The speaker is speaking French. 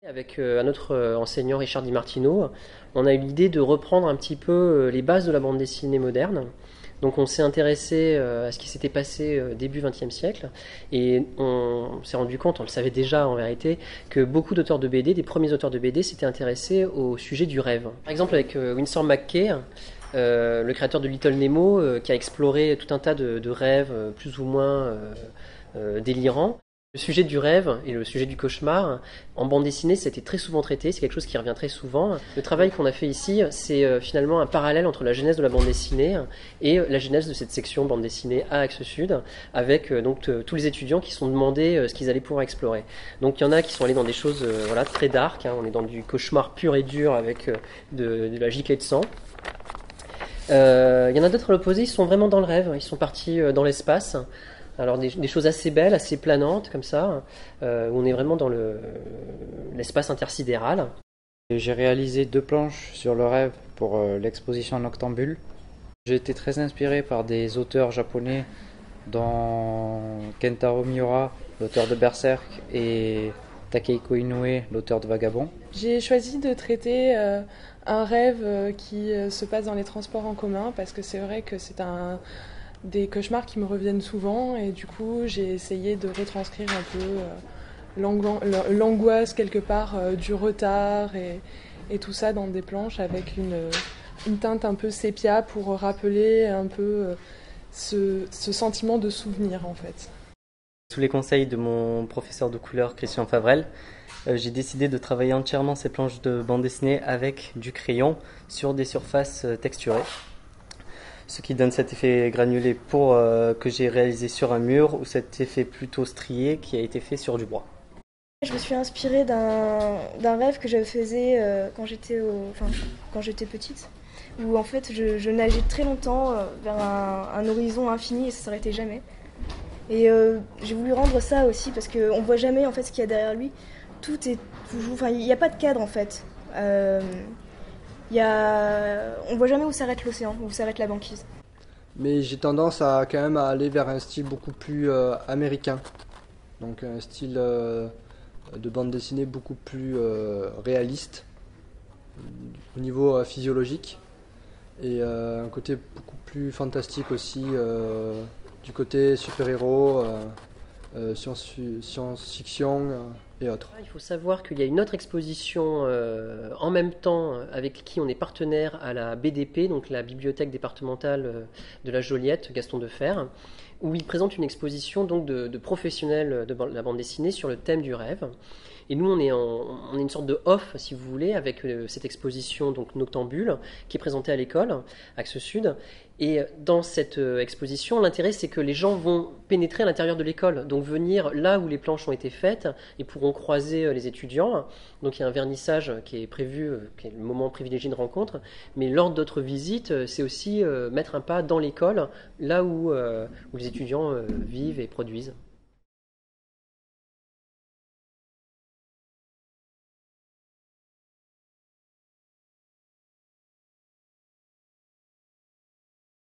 Avec un autre enseignant, Richard Di Martino, on a eu l'idée de reprendre un petit peu les bases de la bande dessinée moderne. Donc on s'est intéressé à ce qui s'était passé début XXe siècle et on s'est rendu compte, on le savait déjà en vérité, que beaucoup d'auteurs de BD, des premiers auteurs de BD, s'étaient intéressés au sujet du rêve. Par exemple avec Winsor McCay, le créateur de Little Nemo, qui a exploré tout un tas de rêves plus ou moins délirants. Le sujet du rêve et le sujet du cauchemar, en bande dessinée, c'était très souvent traité, c'est quelque chose qui revient très souvent. Le travail qu'on a fait ici, c'est finalement un parallèle entre la genèse de la bande dessinée et la genèse de cette section bande dessinée à Axe Sud, avec tous les étudiants qui sont demandés ce qu'ils allaient pouvoir explorer. Donc il y en a qui sont allés dans des choses très dark, on est dans du cauchemar pur et dur avec de la giclée de sang. Il y en a d'autres à l'opposé, ils sont vraiment dans le rêve, ils sont partis dans l'espace. Alors des choses assez belles, assez planantes comme ça, où on est vraiment dans l'espace intersidéral. J'ai réalisé 2 planches sur le rêve pour l'exposition Noctambule. J'ai été très inspiré par des auteurs japonais, dont Kentaro Miura, l'auteur de Berserk, et Takehiko Inoue, l'auteur de Vagabond. J'ai choisi de traiter un rêve qui se passe dans les transports en commun, parce que c'est vrai que c'est des cauchemars qui me reviennent souvent, et du coup j'ai essayé de retranscrire un peu l'angoisse quelque part du retard et tout ça dans des planches avec une teinte un peu sépia pour rappeler un peu ce sentiment de souvenir en fait. Sous les conseils de mon professeur de couleur Christian Favrel, j'ai décidé de travailler entièrement ces planches de bande dessinée avec du crayon sur des surfaces texturées. Ce qui donne cet effet granulé que j'ai réalisé sur un mur, ou cet effet plutôt strié qui a été fait sur du bois. Je me suis inspirée d'un rêve que je faisais quand j'étais petite, où en fait je nageais très longtemps vers un horizon infini et ça s'arrêtait jamais. Et j'ai voulu rendre ça aussi parce qu'on voit jamais en fait ce qu'il y a derrière lui. Tout est toujours, il n'y a pas de cadre en fait. On voit jamais où s'arrête l'océan, où s'arrête la banquise. Mais j'ai tendance à quand même à aller vers un style beaucoup plus américain. Donc un style de bande dessinée beaucoup plus réaliste au niveau physiologique. Et un côté beaucoup plus fantastique aussi du côté super-héros, science-fiction et autres. Il faut savoir qu'il y a une autre exposition en même temps avec qui on est partenaire à la BDP, donc la bibliothèque départementale de la Joliette, Gaston Deffer, où il présente une exposition donc de professionnels de la bande dessinée sur le thème du rêve. Et nous, on est une sorte de off, si vous voulez, avec cette exposition donc Noctambule, qui est présentée à l'école, Axe Sud. Et dans cette exposition, l'intérêt, c'est que les gens vont pénétrer à l'intérieur de l'école, donc venir là où les planches ont été faites et pourront croiser les étudiants. Donc il y a un vernissage qui est prévu, qui est le moment privilégié de rencontre. Mais lors d'autres visites, c'est aussi mettre un pas dans l'école, là où les étudiants vivent et produisent.